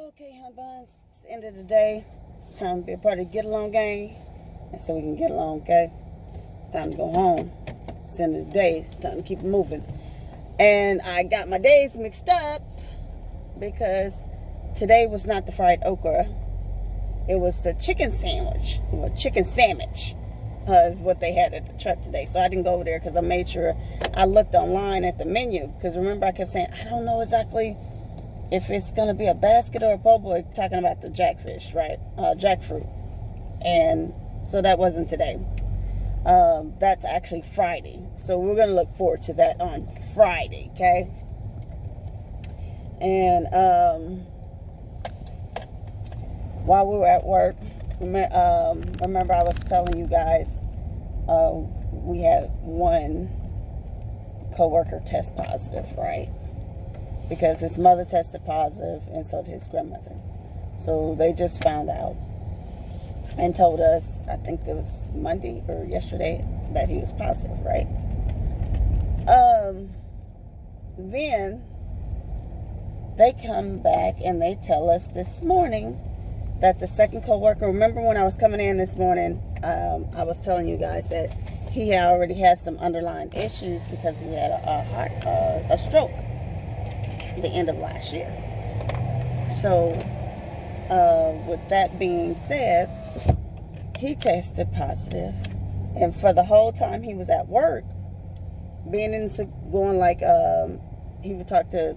Okay, honey buns, it's the end of the day. It's time to be a part of the get along gang. And so we can get along, okay? It's time to go home. It's the end of the day. It's time to keep it moving. And I got my days mixed up because today was not the fried okra. It was the chicken sandwich. Well, chicken sandwich is what they had at the truck today. So I didn't go over there because I made sure I looked online at the menu. Because remember, I kept saying, I don't know exactly if it's going to be a basket or a po' boy, talking about the jackfish, right? Jackfruit. And so that wasn't today. That's actually Friday. So we're going to look forward to that on Friday, okay? And while we were at work, remember I was telling you guys we had one coworker test positive, right? Because his mother tested positive and so did his grandmother. So they just found out and told us, I think it was Monday or yesterday, that he was positive, right? Then they come back and they tell us this morning that the second coworker, remember when I was coming in this morning, I was telling you guys that he already has some underlying issues because he had a stroke the end of last year. So with that being said, he tested positive, and for the whole time he was at work, being into going like he would talk to,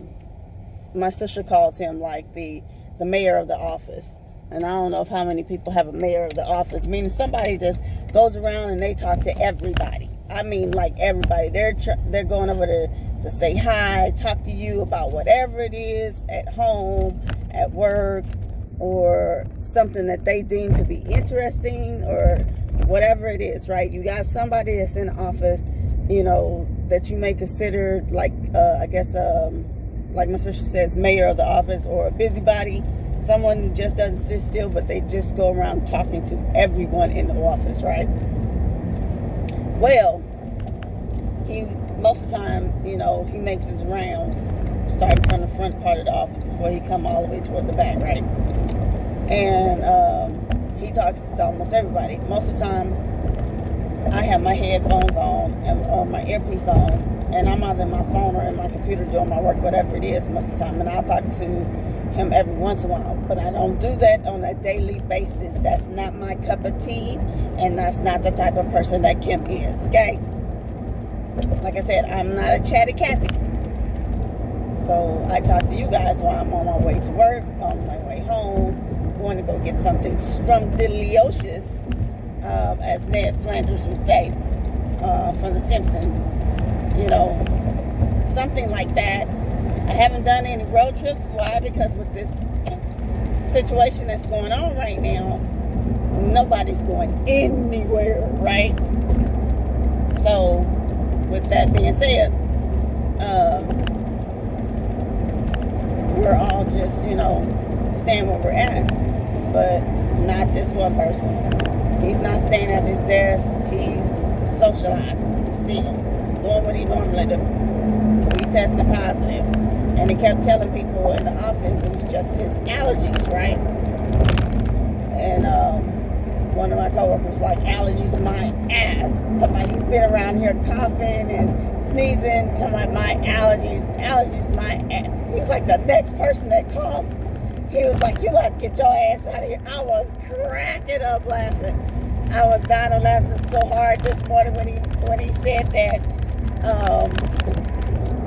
my sister calls him like the mayor of the office. And I don't know if how many people have a mayor of the office, meaning somebody just goes around and they talk to everybody. I mean, like everybody. They're going over to say hi, talk to you about whatever it is at home, at work, or something that they deem to be interesting, or whatever it is, right? You got somebody that's in the office, you know, that you may consider like, I guess, like my sister says, mayor of the office, or a busybody. Someone who just doesn't sit still, but they just go around talking to everyone in the office, right? Well, most of the time, you know, he makes his rounds starting from the front part of the office before he come all the way toward the back, right? And he talks to almost everybody. Most of the time, I have my headphones on or my earpiece on, and I'm either in my phone or in my computer doing my work, whatever it is, most of the time. And I'll talk to him every once in a while, but I don't do that on a daily basis. That's not my cup of tea, and that's not the type of person that Kim is, okay? Like I said, I'm not a chatty Cathy. So I talk to you guys while I'm on my way to work, on my way home, going to go get something scrumdiddlyocious, as Ned Flanders would say, from The Simpsons. You know, something like that. I haven't done any road trips. Why? Because with this situation that's going on right now, nobody's going anywhere, right? So, with that being said, we're all just, you know, staying where we're at. But not this one person. He's not staying at his desk. He's socializing still, doing what he normally do. So he tested positive. And he kept telling people in the office it was just his allergies, right? And one of my coworkers was like, allergies my ass. Talking about he's been around here coughing and sneezing. Talking about my allergies my ass. He's like the next person that coughs. He was like, you got to get your ass out of here. I was cracking up laughing. I was dying of laughing so hard this morning when he said that.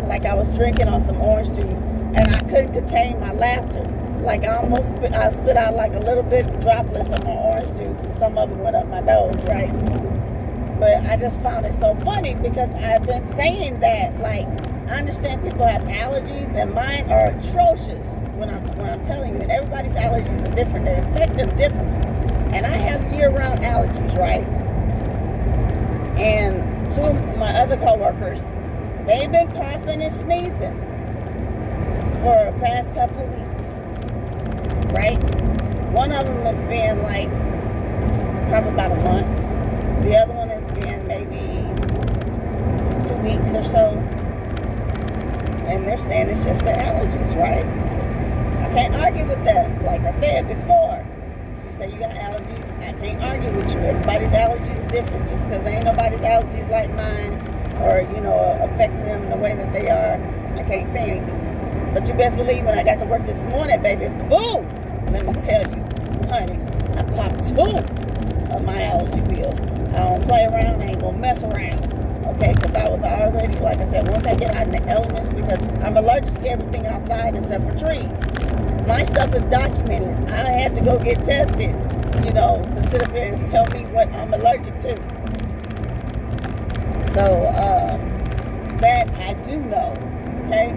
Like I was drinking on some orange juice, and I couldn't contain my laughter. Like I spit out like a little bit droplets of my orange juice, and some of it went up my nose, right? But I just found it so funny because I've been saying that, like, I understand people have allergies, and mine are atrocious when I'm telling you, and everybody's allergies are different. They're effective differently. And I have year-round allergies, right? And two of my other coworkers, they've been coughing and sneezing for the past couple of weeks, right? One of them has been like probably about a month. The other one has been maybe 2 weeks or so. And they're saying it's just the allergies, right? I can't argue with that. Like I said before, if you say you got allergies, I can't argue with you. Everybody's allergies is different. Just because ain't nobody's allergies like mine, or affecting them the way that they are, I can't say anything. But you best believe when I got to work this morning, baby, boom! Let me tell you, honey, I popped 2 of my allergy pills. I don't play around. I ain't gonna mess around. Okay, because I was already, like I said, once I get out in the elements, because I'm allergic to everything outside except for trees. My stuff is documented. I had to go get tested, to sit up here and tell me what I'm allergic to. So, that I do know, okay?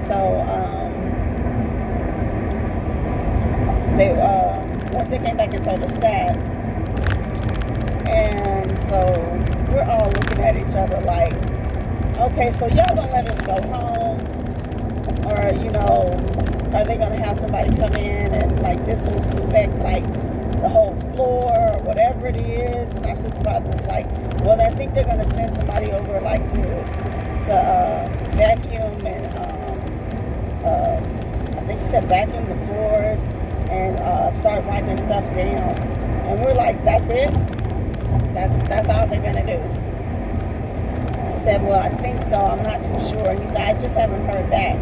So, once they came back and told us that, and so we're all looking at each other like, okay, so y'all gonna let us go home, or are they gonna have somebody come in and like disrespect like the whole floor or whatever it is? And our supervisor was like, well, I think they're gonna send somebody over like to vacuum and I think he said vacuum the floors and start wiping stuff down. And we're like, that's it? That's all they're gonna do? He said, well, I think so. I'm not too sure. He said, I just haven't heard back.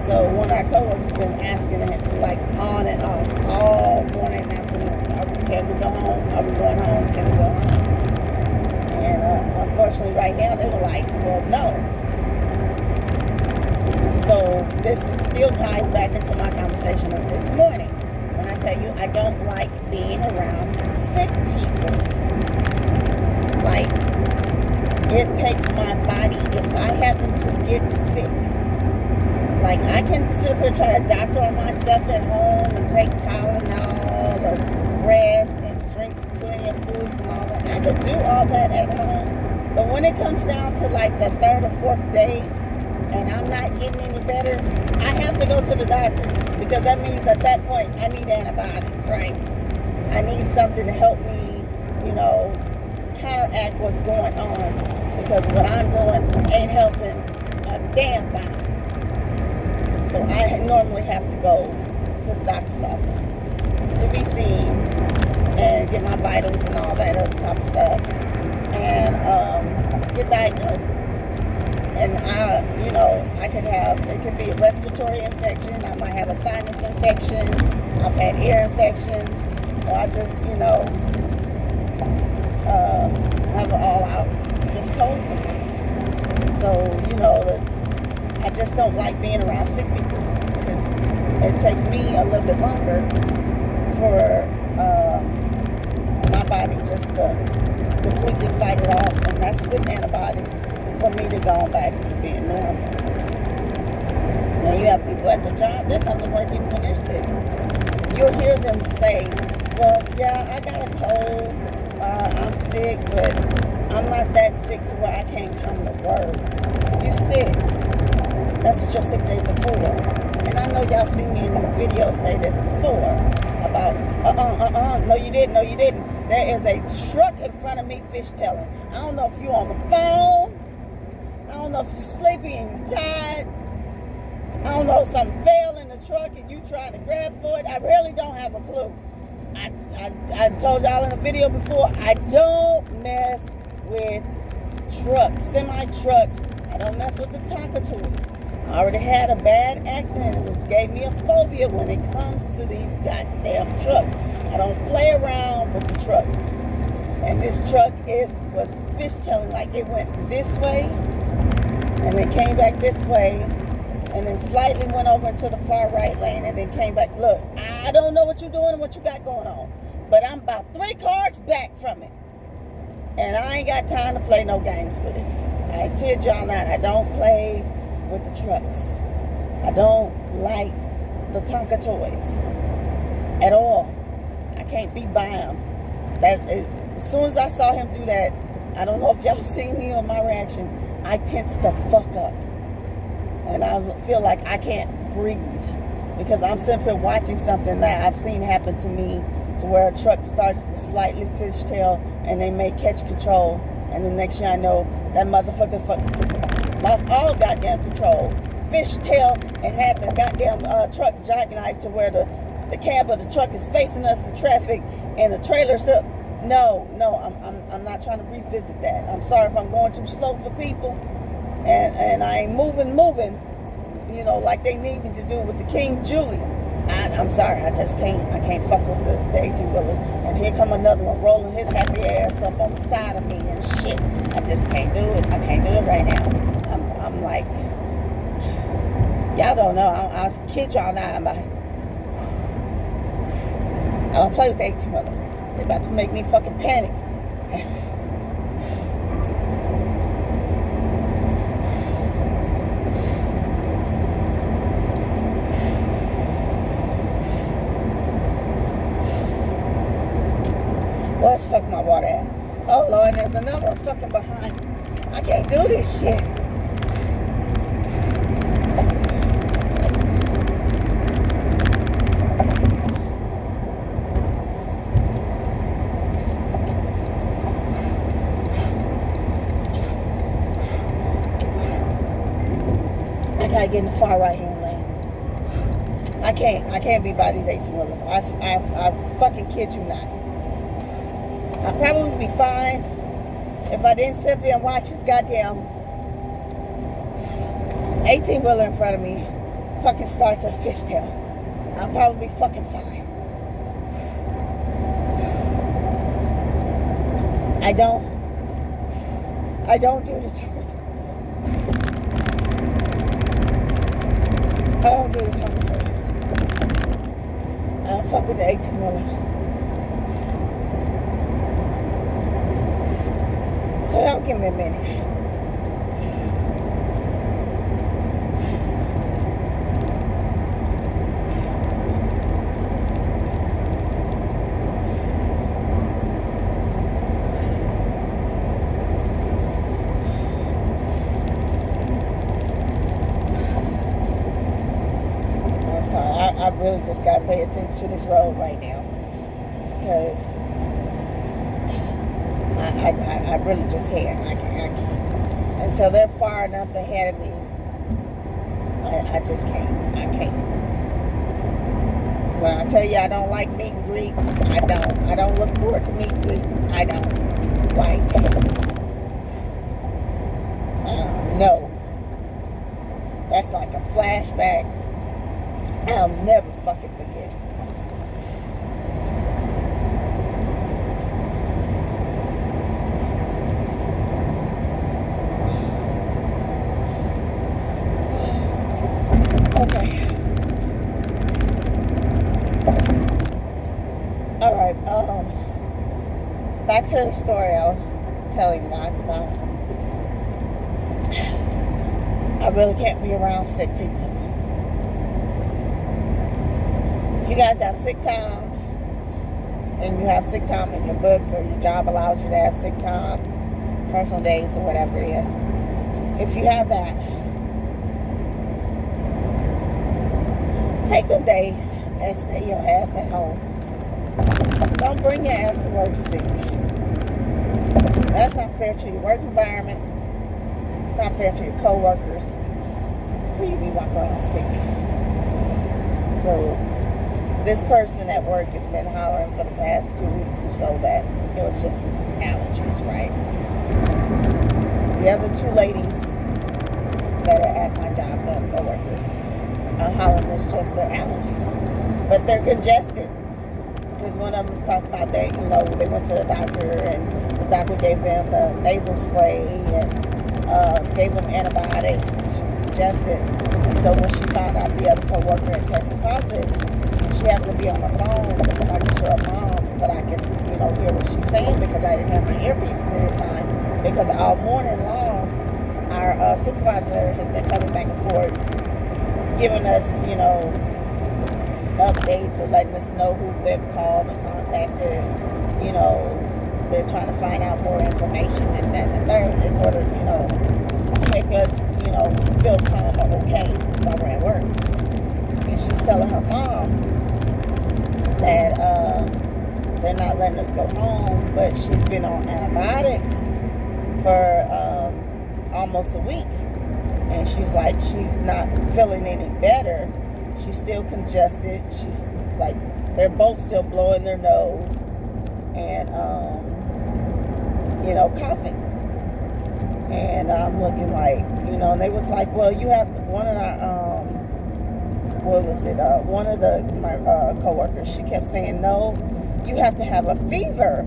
So one of our coworkers has been asking him like on and off all morning and afternoon. Can we go home? Are we going home? Can we go home? And unfortunately right now they were like, well, no. So this still ties back into my conversation of this morning. When I tell you I don't like being around sick people. Like, it takes my body, if I happen to get sick, like I can sit up here and try to doctor on myself at home and take Tylenol or rest and drink plenty of foods and all that. I could do all that at home. But when it comes down to like the 3rd or 4th day and I'm not getting any better, I have to go to the doctor, because that means at that point I need antibiotics, right? I need something to help me, counteract what's going on, because what I'm doing ain't helping a damn thing. So I normally have to go to the doctor's office to be seen and get my vitals and all that other type of stuff, and get diagnosed. And I could have, it could be a respiratory infection, I might have a sinus infection, I've had ear infections, or I just, have an all-out just cold sometimes. So, I just don't like being around sick people, because it takes me a little bit longer for my body just to completely fight it off, and that's with antibiotics, for me to go back to being normal. Now you have people at the job that come to work even when they're sick. You'll hear them say, well, yeah, I got a cold, I'm sick, but I'm not that sick to where I can't come to work. You sick. That's what your sick days are for. And I know y'all seen me in these videos say this before about, no you didn't. There is a truck in front of me fishtailing. I don't know if you on the phone. I don't know if you're sleepy and you're tired. I don't know if something fell in the truck and you trying to grab for it. I really don't have a clue. I told y'all in a video before, I don't mess with trucks, semi-trucks. I don't mess with the Tonka toys. I already had a bad accident, which gave me a phobia when it comes to these goddamn trucks. I don't play around with the trucks. And this truck was fishtailing, like it went this way, and then came back this way, and then slightly went over into the far right lane, and then came back. Look, I don't know what you're doing and what you got going on, but I'm about 3 cars back from it, and I ain't got time to play no games with it. I kid y'all not, I don't play with the trucks. I don't like the Tonka toys at all. I can't be by them. As soon as I saw him do that, I don't know if y'all seen me or my reaction, I tense the fuck up. And I feel like I can't breathe, because I'm simply watching something that I've seen happen to me, to where a truck starts to slightly fishtail and they may catch control, and the next thing I know, that motherfucker lost all goddamn control, fishtail and had the goddamn truck jackknife to where the cab of the truck is facing us in traffic and the trailer's up. No, I'm not trying to revisit that. I'm sorry if I'm going too slow for people, and I ain't moving, you know, like they need me to do with the King Julian. I'm sorry, I can't fuck with the 18-wheelers. And here come another one rolling his happy ass up on the side of me and shit. I just can't do it. I can't do it right now. I'm like, y'all don't know. I'll kid y'all not. I'm like, I don't play with the 18-wheeler. They about to make me fucking panic. Where's fuck my water at? Oh Lord, there's another one fucking behind me. I can't do this shit. I gotta get in the far right hand lane. I can't be by these 18-wheelers. I fucking kid you not. I'd probably be fine if I didn't sit there and watch this goddamn 18-wheeler in front of me fucking start to fishtail. I'll probably be fucking fine. I don't do the talking. I don't do the talking toys. I don't fuck with the 18-wheelers. So y'all give me a minute. I'm sorry, I really just gotta pay attention to this road right now. Because I really just can't. I can't. Until they're far enough ahead of me, I just can't. I can't. When I tell you I don't like meet and greets, I don't. I don't look forward to meet and greets. I don't. Like, no. That's like a flashback I'll never fucking forget. Okay. Alright, back to the story I was telling you guys about. I really can't be around sick people. If you guys have sick time, and you have sick time in your book, or your job allows you to have sick time, personal days, or whatever it is. If you have that, take them days and stay your ass at home. Don't bring your ass to work sick. That's not fair to your work environment. It's not fair to your co-workers for you to be walking around sick. So, this person at work has been hollering for the past 2 weeks or so that it was just his allergies, right? The other two ladies that are at my job, the co-workers, hollering it's just their allergies. But they're congested. Because one of them was talking about that, you know, they went to the doctor and the doctor gave them the nasal spray and gave them antibiotics, and she's congested. And so when she found out the other co-worker had tested positive, she happened to be on the phone talking to her mom, but I could, you know, hear what she's saying because I didn't have my earpieces at the time. Because all morning long, our supervisor has been coming back and forth, giving us, you know, updates or letting us know who they've called and contacted. You know, they're trying to find out more information, this, that, and the third, in order, you know, to make us, you know, feel calm or okay while we're at work. And she's telling her mom that they're not letting us go home, but she's been on antibiotics for almost a week. And she's like, she's not feeling any better. She's still congested. She's like, they're both still blowing their nose and, coughing. And I'm looking like, and they was like, well, you have one of our, one of my coworkers, she kept saying, no, you have to have a fever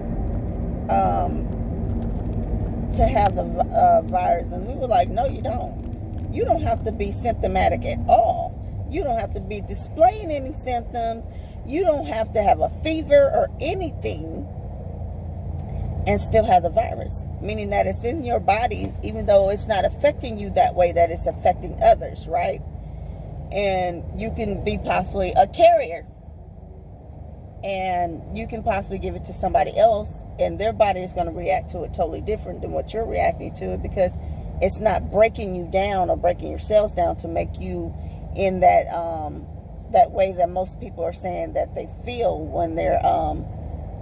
to have the virus. And we were like, no, you don't. You don't have to be symptomatic at all. You don't have to be displaying any symptoms. You don't have to have a fever or anything and still have the virus. Meaning that it's in your body, even though it's not affecting you that way, that it's affecting others, right? And you can be possibly a carrier. And you can possibly give it to somebody else, and their body is going to react to it totally different than what you're reacting to it, because it's not breaking you down or breaking your cells down to make you in that that way that most people are saying that they feel when they're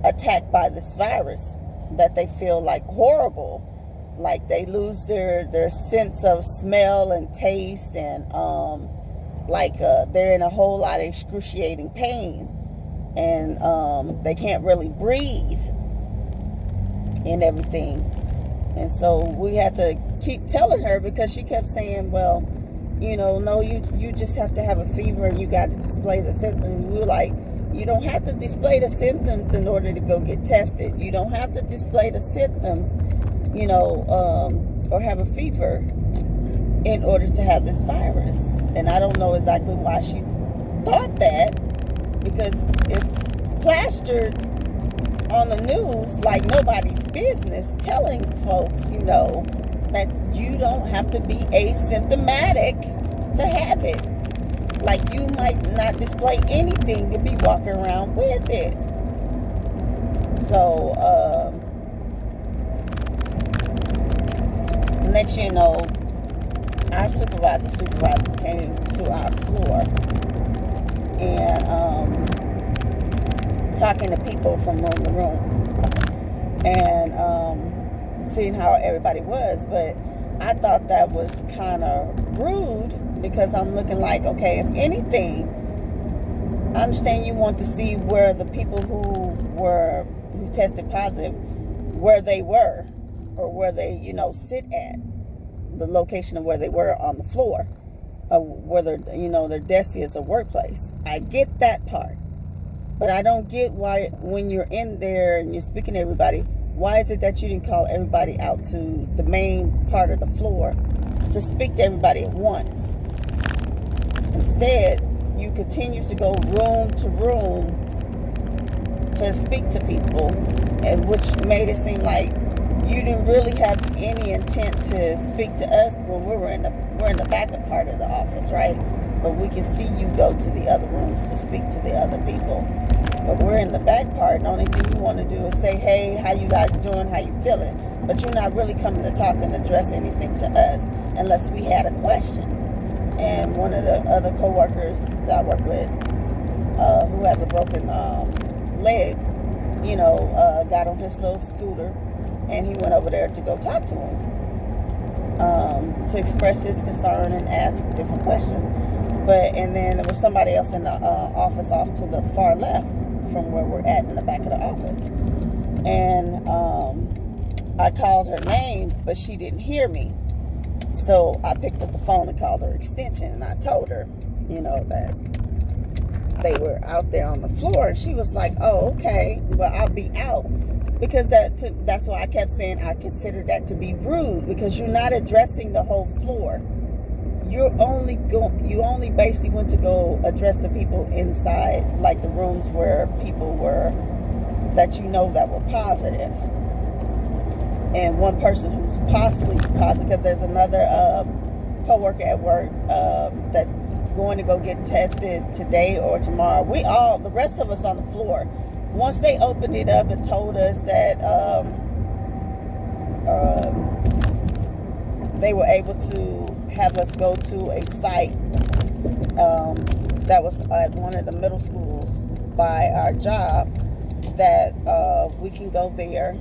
attacked by this virus, that they feel like horrible, like they lose their sense of smell and taste, and they're in a whole lot of excruciating pain, and they can't really breathe and everything. And so we had to keep telling her, because she kept saying, well, no, you just have to have a fever and you got to display the symptoms. We were like, you don't have to display the symptoms in order to go get tested. You don't have to display the symptoms, or have a fever in order to have this virus. And I don't know exactly why she thought that, because it's plastered on the news like nobody's business, telling folks, that you don't have to be asymptomatic to have it. Like, you might not display anything to be walking around with it. So, next you know, our supervisors came to our floor and talking to people from room to room and seeing how everybody was. But I thought that was kind of rude, because I'm looking like, okay, if anything, I understand you want to see where the people who tested positive, where they were, or where they, sit at, the location of where they were on the floor, or whether, their desk is a workplace. I get that part. But I don't get why, when you're in there and you're speaking to everybody, why is it that you didn't call everybody out to the main part of the floor to speak to everybody at once? Instead, you continue to go room to room to speak to people, and which made it seem like you didn't really have any intent to speak to us when we're in the backup part of the office, right? But we can see you go to the other rooms to speak to the other people. But we're in the back part, and the only thing you want to do is say, hey, how you guys doing, how you feeling? But you're not really coming to talk and address anything to us unless we had a question. And one of the other co-workers that I work with, who has a broken leg, got on his little scooter, and he went over there to go talk to him, to express his concern and ask different questions. And then there was somebody else in the office off to the far left from where we're at in the back of the office. And I called her name, but she didn't hear me. So I picked up the phone and called her extension, and I told her, that they were out there on the floor. And she was like, oh, okay, well, I'll be out. Because that's why I kept saying I consider that to be rude, because you're not addressing the whole floor. You only basically went to go address the people inside, like the rooms where people were that that were positive, and one person who's possibly positive, because there's another co-worker at work that's going to go get tested today or tomorrow. The rest of us on the floor, once they opened it up and told us that they were able to have us go to a site that was at one of the middle schools by our job, that we can go there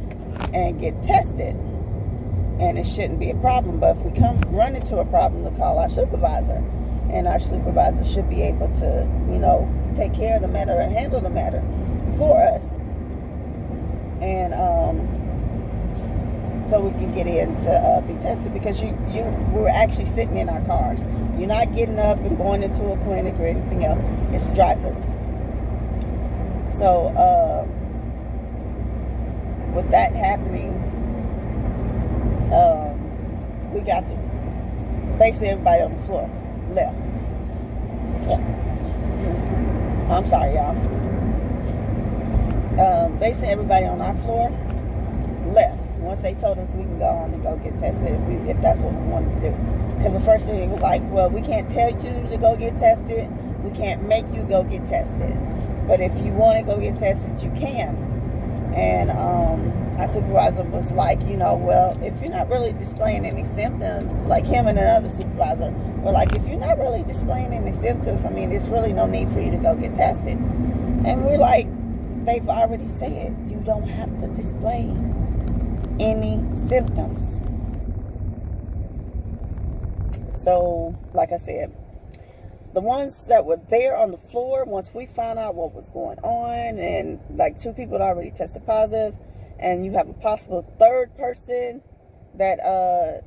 and get tested. and it shouldn't be a problem. But if we run into a problem, to call our supervisor, and our supervisor should be able to, you know, take care of the matter and handle the matter for us, and so we can get in to be tested, because we're actually sitting in our cars. You're not getting up and going into a clinic or anything else. It's a drive-through. So with that happening, we got to basically everybody on the floor left. Yeah. I'm sorry, y'all. Basically everybody on our floor left once they told us we can go on and go get tested if that's what we wanted to do. Because the first thing was like, well, we can't tell you to go get tested. We can't make you go get tested. But if you want to go get tested, you can. And our supervisor was like, you know, well, if you're not really displaying any symptoms, like him and another supervisor were like, if you're not really displaying any symptoms, I mean, there's really no need for you to go get tested. And we're like, they've already said you don't have to display any symptoms. So, like I said, the ones that were there on the floor, once we found out what was going on, and like 2 people had already tested positive, and you have a possible 3rd person that,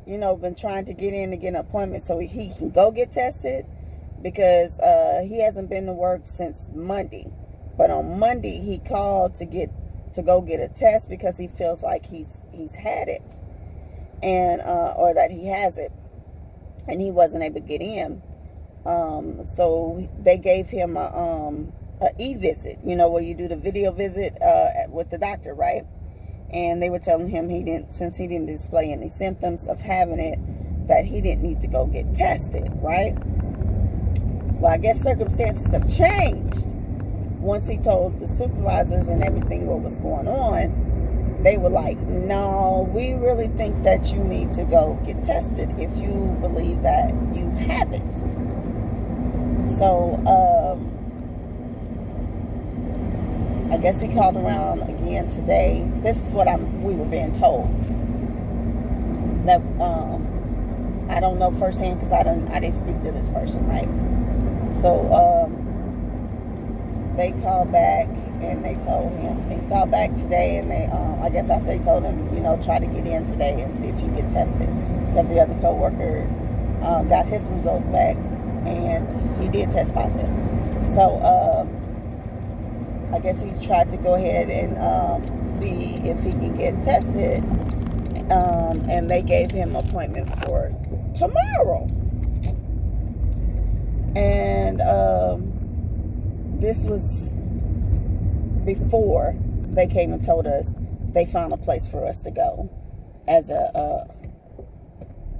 you know, been trying to get in to get an appointment so he can go get tested, because he hasn't been to work since Monday. But on Monday, he called to go get a test because he feels like he's had it, and or that he has it, and he wasn't able to get in. So they gave him a e-visit, you know, where you do the video visit with the doctor, right? And they were telling him since he didn't display any symptoms of having it, that he didn't need to go get tested, right? Well, I guess circumstances have changed. Once he told the supervisors and everything what was going on, they were like, no, we really think that you need to go get tested if you believe that you have it. So, I guess he called around again today. This is what we were being told. That, I don't know firsthand because I didn't speak to this person, right? So, they called back and they told him, he called back today, and they, I guess after they told him, you know, try to get in today and see if you get tested, because the other co-worker got his results back and he did test positive. So I guess he tried to go ahead and see if he can get tested, and they gave him an appointment for tomorrow. And this was before they came and told us they found a place for us to go as a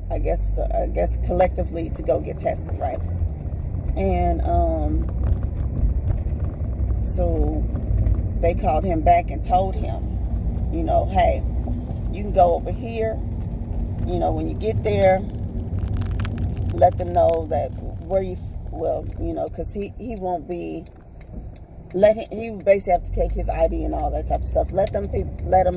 I guess collectively to go get tested, right? And so they called him back and told him, you know, hey, you can go over here, you know, when you get there, let them know that where you, well, you know, because he won't be, he basically have to take his ID and all that type of stuff. Let them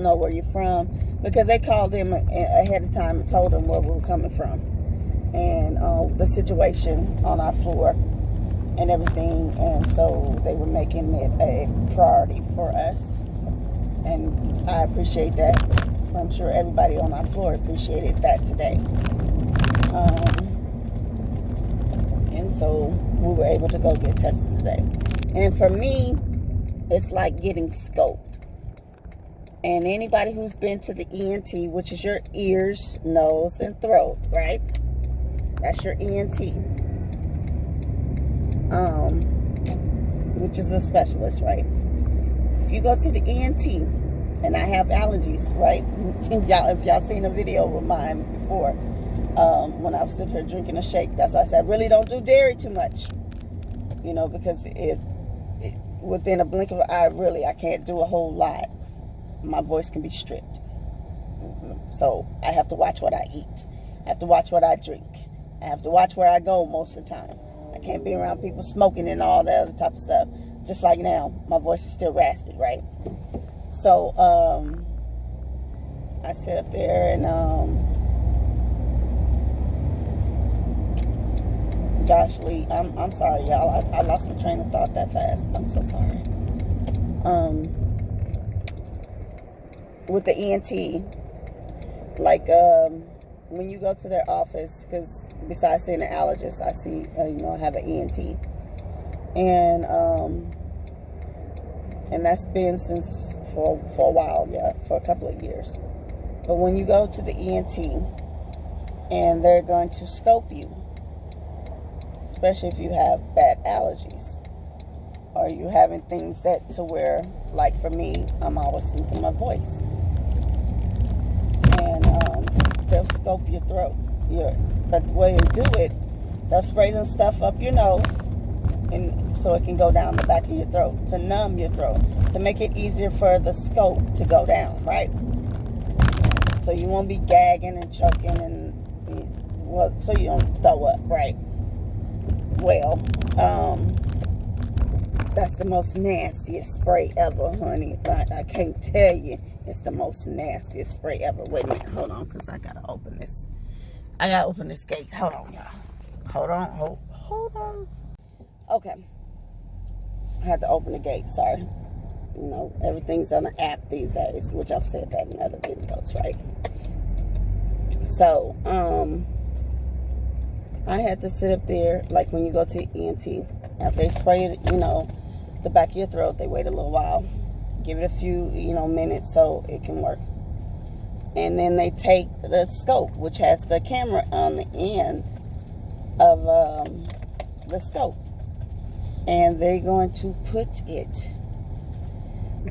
know where you're from, because they called him ahead of time and told him where we were coming from, and the situation on our floor and everything. And so they were making it a priority for us, and I appreciate that. I'm sure everybody on our floor appreciated that today. And so we were able to go get tested today. And for me, it's like getting scoped. And anybody who's been to the ENT, which is your ears, nose, and throat, right? That's your ENT. Which is a specialist, right? If you go to the ENT, and I have allergies, right? If y'all seen a video of mine before, when I was sitting here drinking a shake, that's why I said, really don't do dairy too much. You know, because it within a blink of an eye, really, I can't do a whole lot. My voice can be stripped. So I have to watch what I eat. I have to watch what I drink. I have to watch where I go most of the time. I can't be around people smoking and all that other type of stuff. Just like now, my voice is still raspy, right? So, I sit up there and gosh, Lee, I'm sorry, y'all. I lost my train of thought that fast. I'm so sorry. With the ENT, like when you go to their office, because besides seeing an allergist, I see I have an ENT, and that's been since for a while, for a couple of years. But when you go to the ENT and they're going to scope you, especially if you have bad allergies or you having things set to where, like for me, I'm always losing my voice, and they'll scope your throat. But the way they do it, they'll spray some stuff up your nose, and so it can go down the back of your throat to numb your throat, to make it easier for the scope to go down, right? So you won't be gagging and choking and, well, so you don't throw up, right? Well, that's the most nastiest spray ever, honey. I can't tell you, it's the most nastiest spray ever. Wait a minute, hold on, because I gotta open this. I gotta open this gate. Hold on, y'all. Hold on. Okay. I had to open the gate, sorry. Everything's on the app these days, which I've said that in other videos, right? So, I had to sit up there, like when you go to ENT, after they spray it, the back of your throat, they wait a little while, give it a few, minutes so it can work. And then they take the scope, which has the camera on the end of the scope, and they're going to put it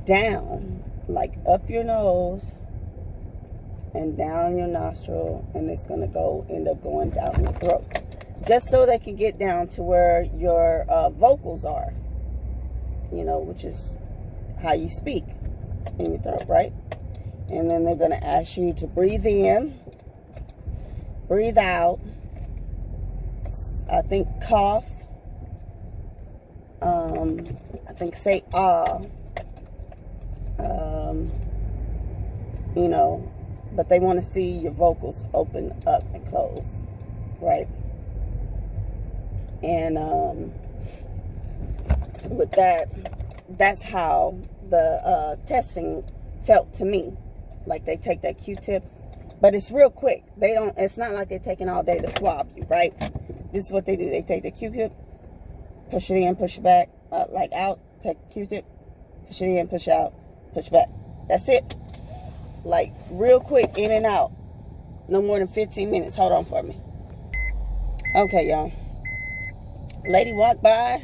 down, like up your nose and down your nostril, and it's going to end up going down your throat, just so they can get down to where your vocals are, which is how you speak in your throat, right? And then they're going to ask you to breathe in, breathe out, I think cough, I think say ah, but they want to see your vocals open up and close, right? And with that's how the testing felt to me. Like they take that Q-tip, but it's real quick. It's not like they're taking all day to swab you, right? This is what they do. They take the Q-tip, push it in, push it back, like out, take the Q-tip, push it in, push out, push back. That's it. Like real quick, in and out. No more than 15 minutes. Hold on for me. Okay, y'all. Lady walked by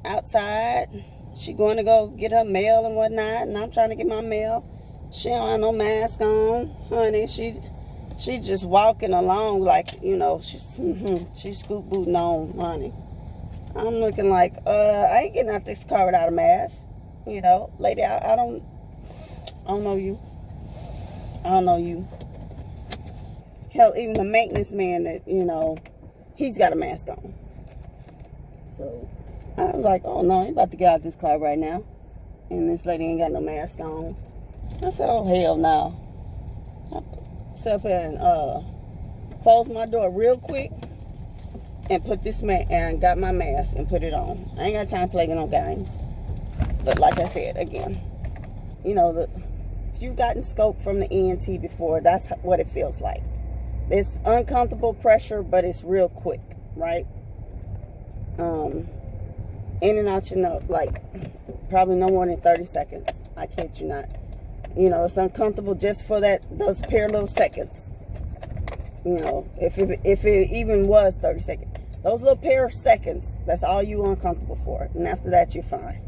outside. She going to go get her mail and whatnot, and I'm trying to get my mail. She don't have no mask on, honey. She just walking along like, she's scoot booting on, honey. I'm looking like, I ain't getting out this car without a mask. Lady, I don't know you. I don't know you. Hell, even the maintenance man that, he's got a mask on. So I was like, oh no, I ain't about to get out this car right now. And this lady ain't got no mask on. I said, oh hell no. I sat up here and closed my door real quick and put this and got my mask and put it on. I ain't got time to play no games. But like I said again, if you've gotten scoped from the ENT before, that's what it feels like. It's uncomfortable pressure, but it's real quick, right? In and out your nose, like probably no more than 30 seconds. I kid you not. It's uncomfortable just for those pair of little seconds. If it even was 30 seconds, those little pair of seconds, that's all you uncomfortable for, and after that you're fine.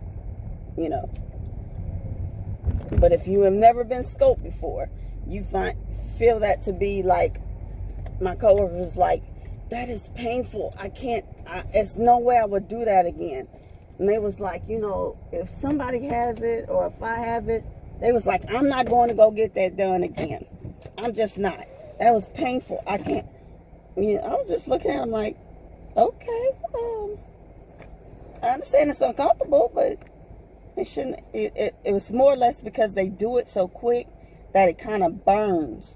But if you have never been scoped before, you feel that to be like, my coworker was like, that is painful. It's no way I would do that again. And they was like, if somebody has it or if I have it, they was like, I'm not going to go get that done again. I'm just not. That was painful. I can't. I was just looking at them like, okay, I understand it's uncomfortable, but it shouldn't. It was more or less because they do it so quick that it kind of burns.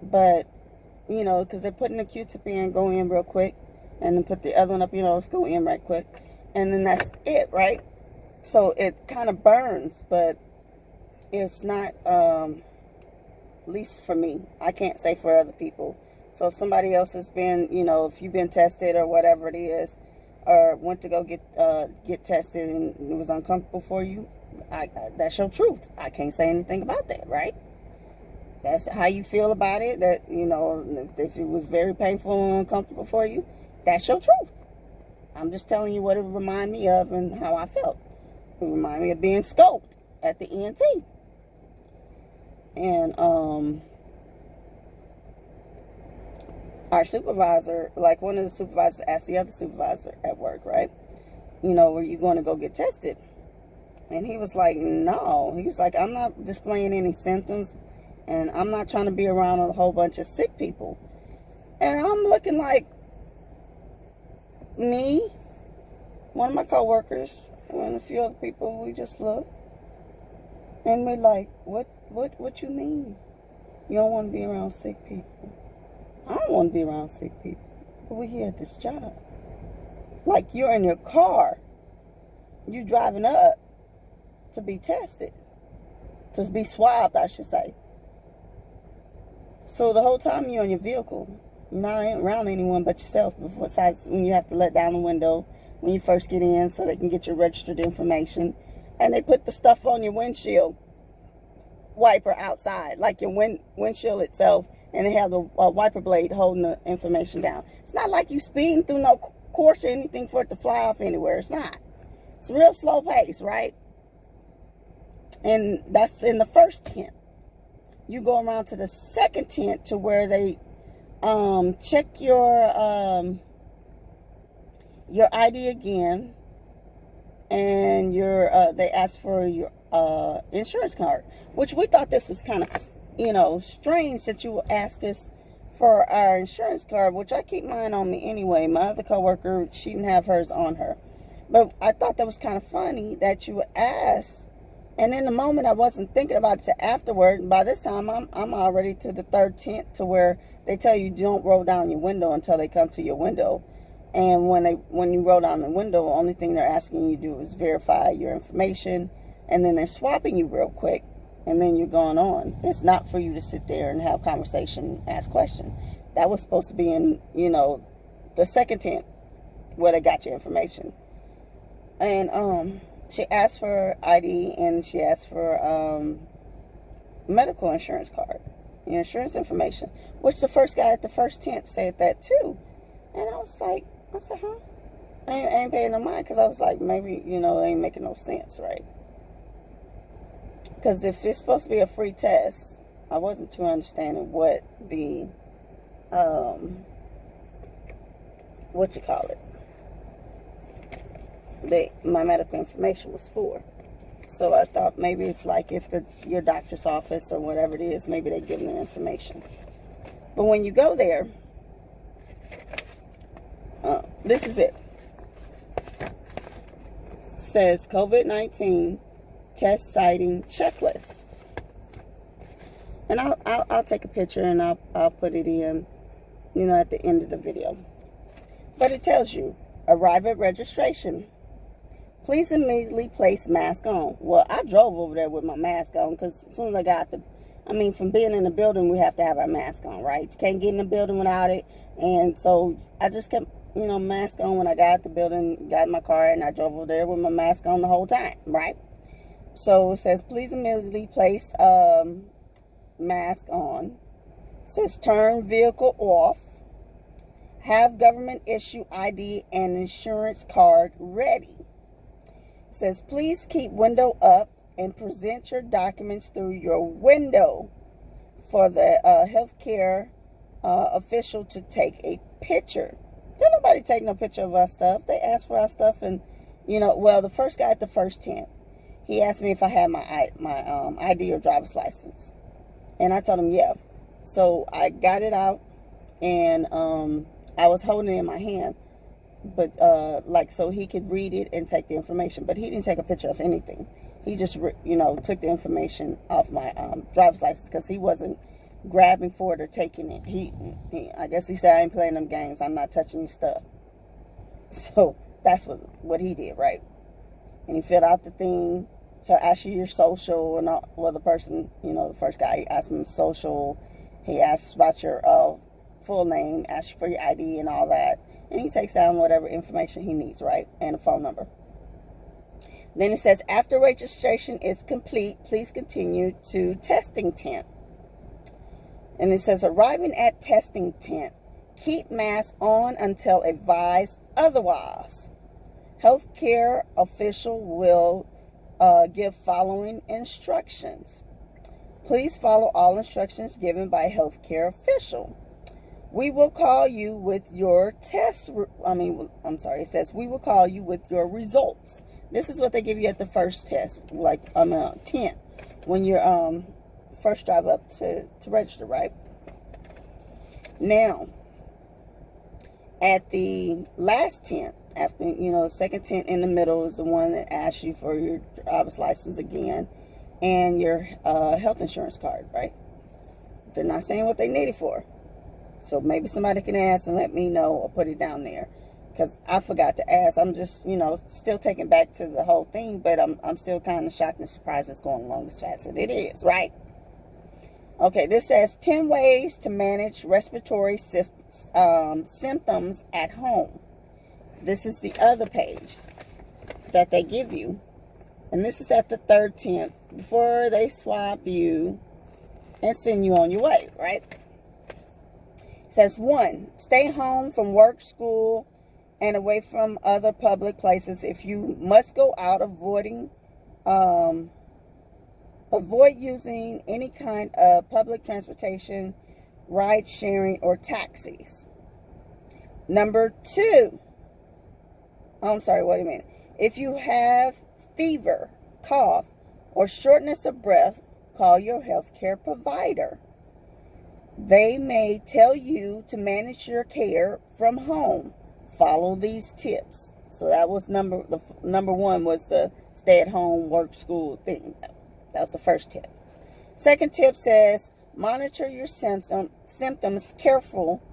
But, you know, because they're putting the Q-tip in, go in real quick, and then put the other one up your nose, go in right quick, and then that's it, right? So it kind of burns, but it's not, at least for me. I can't say for other people. So if somebody else has been, you know, if you've been tested or whatever it is, or went to go get tested and it was uncomfortable for you, that's your truth. I can't say anything about that, right? That's how you feel about it. That, you know, if it was very painful and uncomfortable for you, that's your truth. I'm just telling you what it reminded me of and how I felt. It reminded me of being scoped at the ENT. And our supervisor, like one of the supervisors asked the other supervisor at work, right? You know, were you going to go get tested? And he was like, no. He was like, I'm not displaying any symptoms, and I'm not trying to be around a whole bunch of sick people. And I'm looking like, me, one of my coworkers, and a few other people, we just look. And we're like, what you mean? You don't want to be around sick people? I don't want to be around sick people. But we're here at this job. Like, you're in your car. You driving up to be tested. To be swabbed, I should say. So the whole time you're in your vehicle, you're not around anyone but yourself, besides when you have to let down the window when you first get in so they can get your registered information. And they put the stuff on your windshield wiper outside, like your windshield itself, and they have the wiper blade holding the information down. It's not like you speeding through no course or anything for it to fly off anywhere. It's not. It's a real slow pace, right? And that's in the first tent. You go around to the second tent to where they check your ID again, and they ask for your insurance card, which we thought this was kind of, you know, strange that you would ask us for our insurance card, which I keep mine on me anyway. My other coworker, she didn't have hers on her, but I thought that was kind of funny that you would ask. And in the moment, I wasn't thinking about it till afterward. By this time, I'm already to the third tent, to where they tell you don't roll down your window until they come to your window. And when you roll down the window, the only thing they're asking you to do is verify your information, and then they're swapping you real quick, and then you're going on. It's not for you to sit there and have conversation, ask questions. That was supposed to be in, you know, the second tent where they got your information. And she asked for ID, and she asked for medical insurance card, your insurance information, which the first guy at the first tent said that too. And I was like, I said, huh? I ain't paying no mind, because I was like, maybe, you know, it ain't making no sense, right? Because if it's supposed to be a free test, I wasn't too understanding what the, what you call it, my medical information was for. So I thought maybe it's like if your doctor's office or whatever it is, maybe they give them information. But when you go there, this is it. It says COVID-19 test siting checklist. And I'll take a picture and I'll put it in, you know, at the end of the video. But it tells you, arrive at registration. Please immediately place mask on. Well, I drove over there with my mask on, because as soon as I got from being in the building, we have to have our mask on, right? You can't get in the building without it. And so I just kept, you know, mask on when I got at the building, got in my car, and I drove over there with my mask on the whole time, right? So it says, please immediately place mask on. It says, turn vehicle off. Have government issue ID and insurance card ready. It says, please keep window up and present your documents through your window for the healthcare official to take a picture. Didn't nobody take no picture of our stuff. They asked for our stuff, and, you know, well, the first guy at the first tent, he asked me if I had my ID or driver's license. And I told him, yeah. So I got it out, and I was holding it in my hand, but like so he could read it and take the information. But he didn't take a picture of anything. He just, you know, took the information off my driver's license because he wasn't grabbing for it or taking it. I guess he said, I ain't playing them games. I'm not touching his stuff. So that's what he did, right? And he filled out the thing. He'll ask you your social and all. Well, the person, you know, the first guy, he asked him his social. He asks about your full name, asks you for your ID and all that. And he takes down whatever information he needs, right? And a phone number. Then it says, after registration is complete, please continue to testing tent. And it says, arriving at testing tent, keep mask on until advised otherwise. Healthcare official will give following instructions. Please follow all instructions given by healthcare official. We will call you with your test. It says we will call you with your results. This is what they give you at the first test, like tent, when you're first drive up to register, right? Now, at the last tent, after, you know, the second tent in the middle is the one that asks you for your driver's license again and your health insurance card, right? They're not saying what they need it for. So maybe somebody can ask and let me know or put it down there. Because I forgot to ask. I'm just, you know, still taken back to the whole thing. But I'm still kind of shocked and surprised it's going along as fast as it is, right? Okay, this says 10 ways to manage respiratory symptoms at home. This is the other page that they give you. And this is at the third tent before they swab you and send you on your way, right? It says 1, stay home from work, school, and away from other public places. If you must go out, avoid using any kind of public transportation, ride sharing, or taxis. Number 2, if you have fever, cough, or shortness of breath, call your healthcare provider. They may tell you to manage your care from home. Follow these tips. So that was number 1 was the stay at home, work, school thing. That was the first tip. Second tip says, monitor your symptoms careful.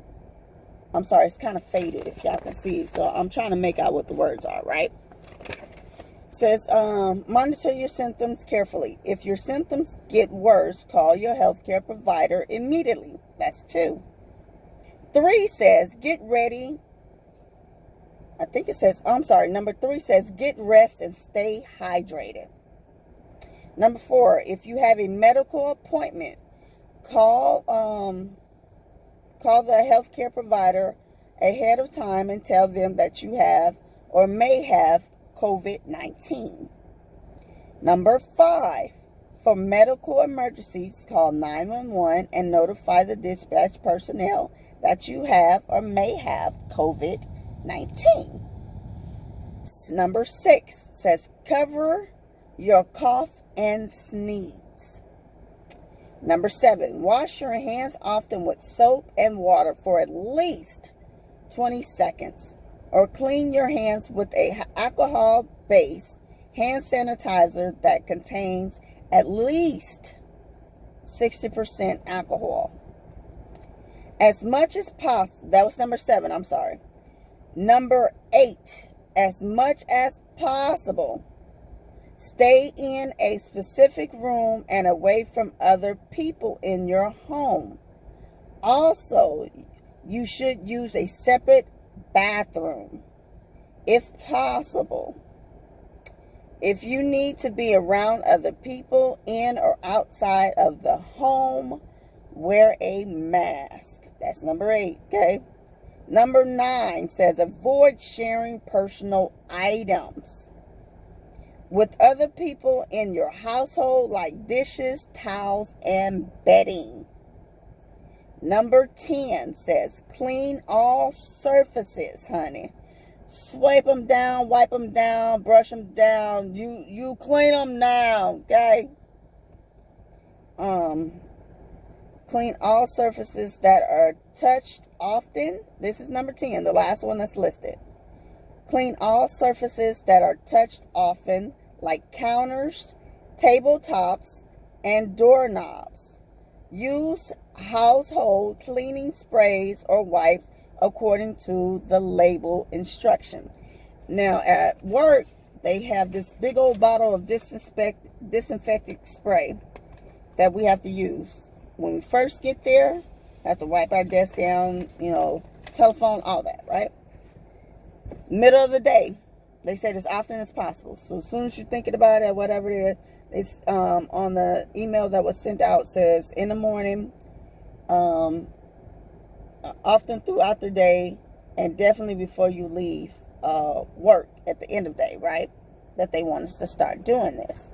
I'm sorry, it's kind of faded if y'all can see. So I'm trying to make out what the words are, right? It says, monitor your symptoms carefully. If your symptoms get worse, call your healthcare provider immediately. That's 2. 3 says, get ready. Number 3 says, get rest and stay hydrated. Number 4, if you have a medical appointment, call the healthcare provider ahead of time and tell them that you have or may have COVID-19. Number 5, for medical emergencies, call 911 and notify the dispatch personnel that you have or may have COVID-19. Number 6 says, cover your cough and sneeze. Number 7, wash your hands often with soap and water for at least 20 seconds. Or clean your hands with a alcohol-based hand sanitizer that contains at least 60% alcohol. As much as possible, that was number 7, I'm sorry. Number 8, as much as possible, stay in a specific room and away from other people in your home. Also, you should use a separate bathroom, if possible. If you need to be around other people in or outside of the home, wear a mask. That's number 8, okay? Number 9 says, avoid sharing personal items with other people in your household, like dishes, towels, and bedding. Number 10 says, clean all surfaces, honey. Swipe them down, wipe them down, brush them down. You clean them now, okay? Clean all surfaces that are touched often. This is number 10, the last one that's listed. Clean all surfaces that are touched often, like counters tabletops, and doorknobs. Use household cleaning sprays or wipes according to the label instruction. Now at work, they have this big old bottle of disinfectant spray that we have to use. When we first get there, we have to wipe our desk down, telephone, all that, right? Middle of the day, they said as often as possible. So as soon as you're thinking about it, whatever it is, it's on the email that was sent out, says in the morning, often throughout the day, and definitely before you leave work at the end of the day, right? That they want us to start doing this.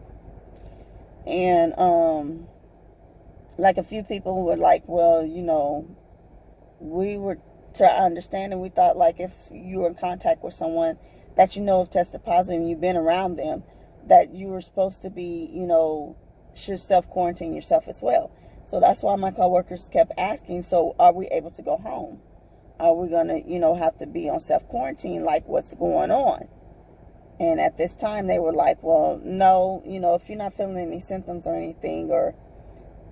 And like a few people were like, well, we were to understand, and we thought like if you were in contact with someone that have tested positive and you've been around them, that you were supposed to be, should self-quarantine yourself as well. So that's why my coworkers kept asking, so are we able to go home? Are we going to, have to be on self-quarantine? Like, what's going on? And at this time, they were like, well, no, if you're not feeling any symptoms or anything,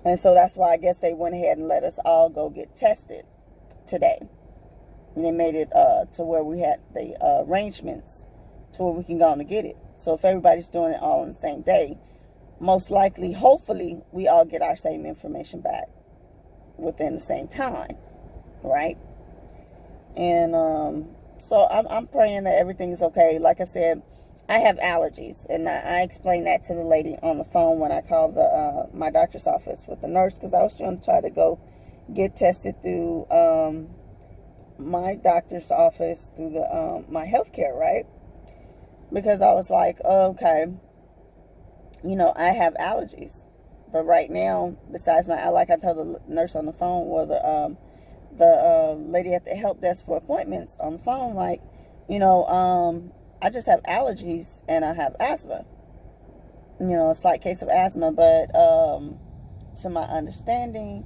and so that's why I guess they went ahead and let us all go get tested today. And they made it to where we had the arrangements to where we can go and get it. So if everybody's doing it all on the same day, most likely, hopefully, we all get our same information back within the same time, right? And so I'm praying that everything is okay. Like I said, I have allergies, and I explained that to the lady on the phone when I called my doctor's office with the nurse, because I was trying to try to go get tested through my doctor's office through my healthcare, right? Because I was like, okay, I have allergies, but right now, besides like I told the nurse on the phone, or the lady at the help desk for appointments on the phone, like, I just have allergies and I have asthma. A slight case of asthma, but to my understanding,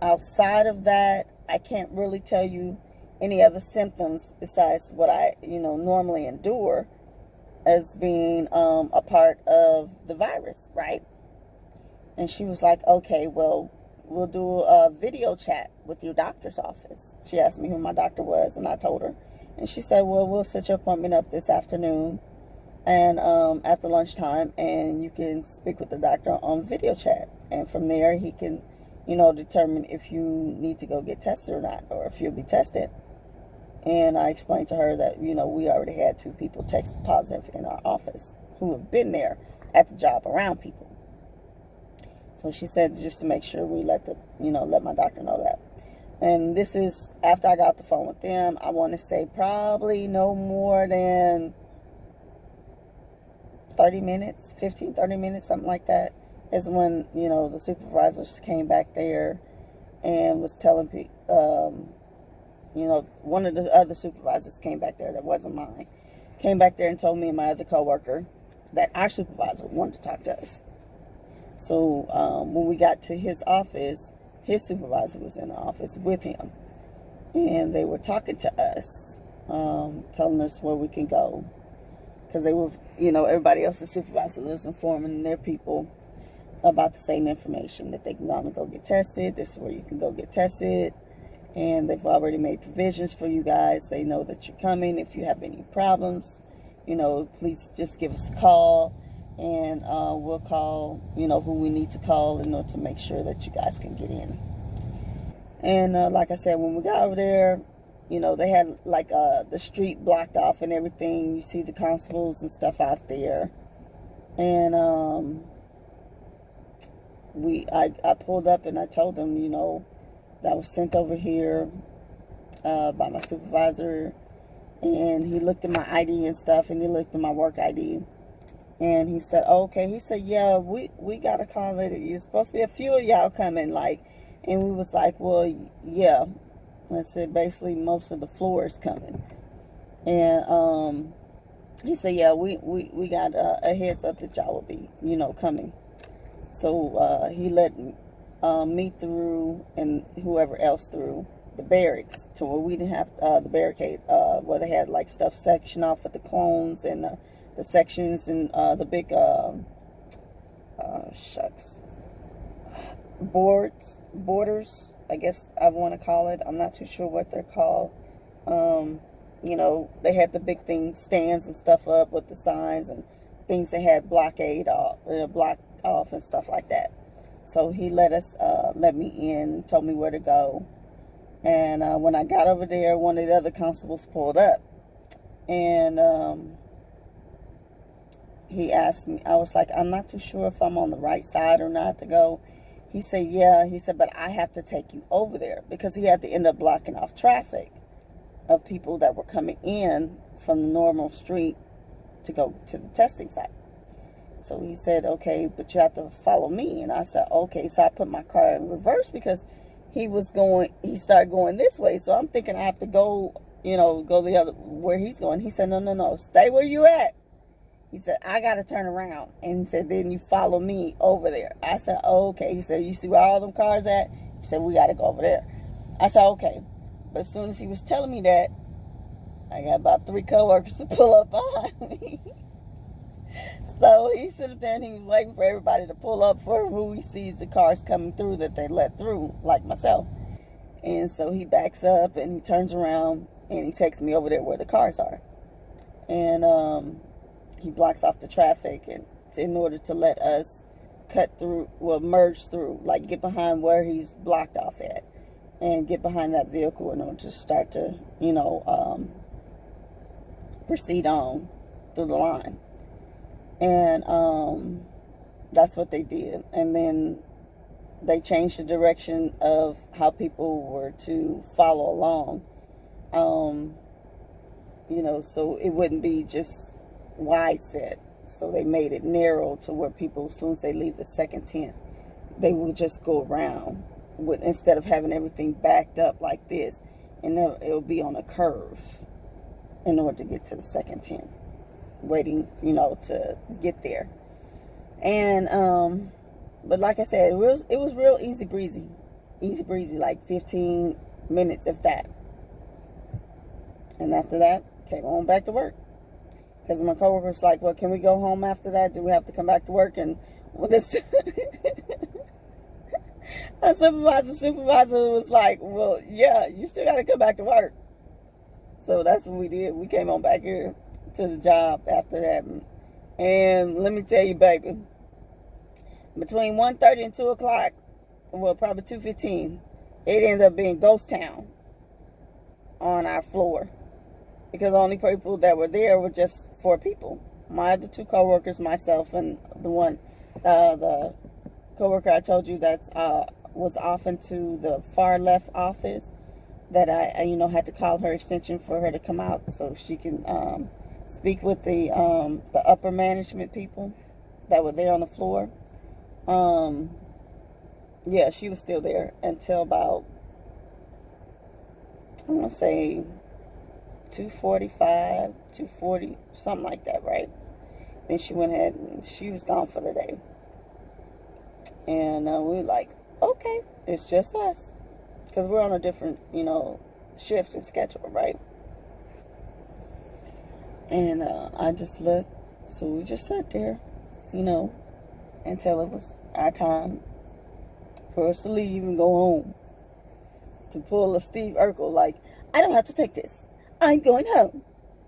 outside of that, I can't really tell you any other symptoms besides what I, normally endure as being a part of the virus, right? And she was like, okay, well, we'll do a video chat with your doctor's office. She asked me who my doctor was, and I told her. And she said, well, we'll set your appointment up this afternoon and after lunchtime, and you can speak with the doctor on video chat. And from there, he can, determine if you need to go get tested or not, or if you'll be tested. And I explained to her that, we already had 2 people test positive in our office who have been there at the job around people. So she said just to make sure we let my doctor know that. And this is after I got off the phone with them. I want to say probably no more than 30 minutes, 15, 30 minutes, something like that, is when, the supervisors came back there and was telling people, one of the other supervisors came back there that wasn't mine, came back there and told me and my other coworker that our supervisor wanted to talk to us. So when we got to his office, his supervisor was in the office with him, and they were talking to us, telling us where we can go, because they were, everybody else's supervisor was informing their people about the same information, that they can go get tested. This is where you can go get tested, and they've already made provisions for you guys. They know that you're coming. If you have any problems, please just give us a call, and we'll call, who we need to call in order to make sure that you guys can get in. And like I said, when we got over there, they had like the street blocked off and everything. You see the constables and stuff out there. And I pulled up and I told them, that I was sent over here by my supervisor. And he looked at my ID and stuff, and he looked at my work ID. And he said, oh, okay. He said, yeah, we got a call that you're supposed to be a few of y'all coming, like. And we was like, well, yeah. I said, basically, most of the floor is coming. And he said, yeah, we got a heads up that y'all will be, coming. So he let me through and whoever else through the barracks to where we didn't have the barricade, where they had like stuff sectioned off with the cones and the sections and the big shucks, borders, I guess I want to call it. I'm not too sure what they're called. You know, they had the big things, stands and stuff up with the signs and things that had blocked off and stuff like that. So he let me in, told me where to go. And when I got over there, one of the other constables pulled up. And he asked me, I was like, I'm not too sure if I'm on the right side or not to go. He said, yeah. He said, but I have to take you over there, because he had to end up blocking off traffic of people that were coming in from the normal street to go to the testing site. So he said, okay, but you have to follow me. And I said, okay. So I put my car in reverse, because he started going this way. So I'm thinking I have to go, you know, go the other, where he's going. He said, no, stay where you at. He said, I got to turn around. And he said, then you follow me over there. I said, oh, okay. He said, you see where all them cars at? He said, we got to go over there. I said, okay. But as soon as he was telling me that, I got about 3 coworkers to pull up behind me. So he stood there and he was waiting for everybody to pull up for who he sees the cars coming through that they let through, like myself. And so he backs up and he turns around and he takes me over there where the cars are. And he blocks off the traffic and in order to let us cut through, well, merge through, like get behind where he's blocked off at and get behind that vehicle in order to start to, you know, proceed on through the line. And that's what they did. And then they changed the direction of how people were to follow along. You know, so it wouldn't be just wide set. So they made it narrow to where people, as soon as they leave the second tent, they will just go around instead of having everything backed up like this, and it'll be on a curve in order to get to the second tent, waiting, you know, to get there. And but like I said, it was real easy breezy, like 15 minutes if that. And after that, came on back to work, because my coworker was like, well, can we go home after that? Do we have to come back to work? And this a supervisor was like, well, yeah, you still got to come back to work. So that's what we did. We came on back here to the job after that. And let me tell you, baby, between 1:30 and 2 o'clock, well, probably 2:15, it ended up being ghost town on our floor, because the only people that were there were just 4 people. My other 2 coworkers, myself, and the coworker I told you that was off into the far left office, that I you know, had to call her extension for her to come out so she can speak with the upper management people that were there on the floor. Yeah, she was still there until about, I'm gonna say 2:45, 2:40, something like that, right? Then she went ahead and she was gone for the day. And we were like, okay, it's just us, because we're on a different, you know, shift and schedule, right? And I just looked, so we just sat there, you know, until it was our time for us to leave and go home. To pull a Steve Urkel, like, I don't have to take this, I'm going home.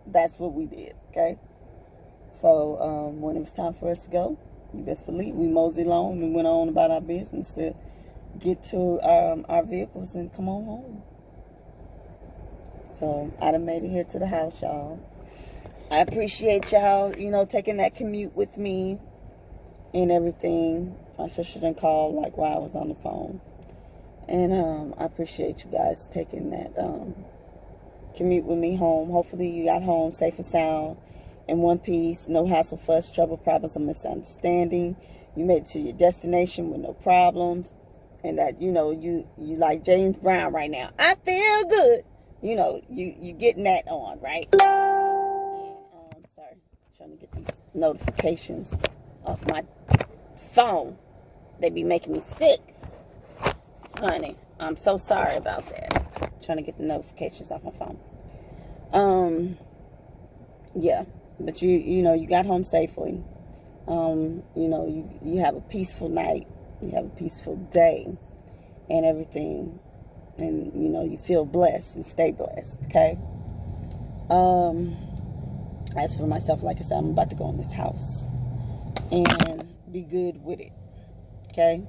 That's what we did, okay? So when it was time for us to go, you best believe we moseyed along and went on about our business to get to our vehicles and come on home. So I done made it here to the house, y'all. I appreciate y'all, you know, taking that commute with me and everything. My sister done called, like, while I was on the phone. And I appreciate you guys taking that commute with me home. Hopefully you got home safe and sound, in one piece, no hassle, fuss, trouble, problems, or misunderstanding. You made it to your destination with no problems, and that, you know, you like James Brown right now. I feel good. You know, you getting that on, right? And, sorry, trying to get these notifications off my phone. They be making me sick, honey. I'm so sorry about that. Trying to get the notifications off my phone. Yeah. But you know, you got home safely. You know, you have a peaceful night, you have a peaceful day, and everything, and you know, you feel blessed and stay blessed. Okay. As for myself, like I said, I'm about to go in this house and be good with it. Okay.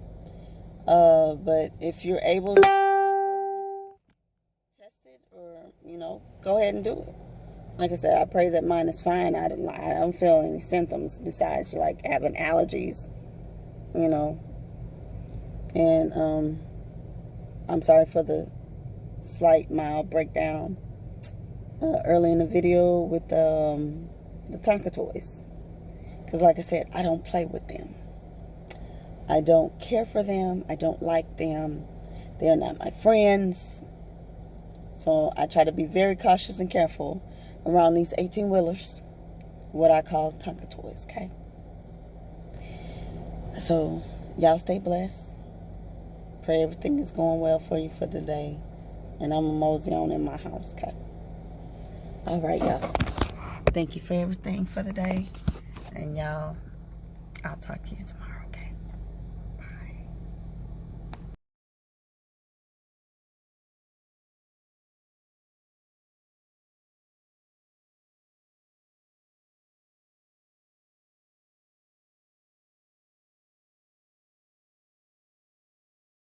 But if you're able to test it, or you know, go ahead and do it. Like I said, I pray that mine is fine. I don't feel any symptoms besides like having allergies, you know. And I'm sorry for the slight mild breakdown early in the video with the Tonka toys. Because like I said, I don't play with them. I don't care for them. I don't like them. They're not my friends. So I try to be very cautious and careful around these 18-wheelers, what I call Tonka toys, okay? So, y'all stay blessed. Pray everything is going well for you for the day. And I'm a mosey on in my house, okay? All right, y'all. Thank you for everything for the day. And y'all, I'll talk to you tomorrow, okay?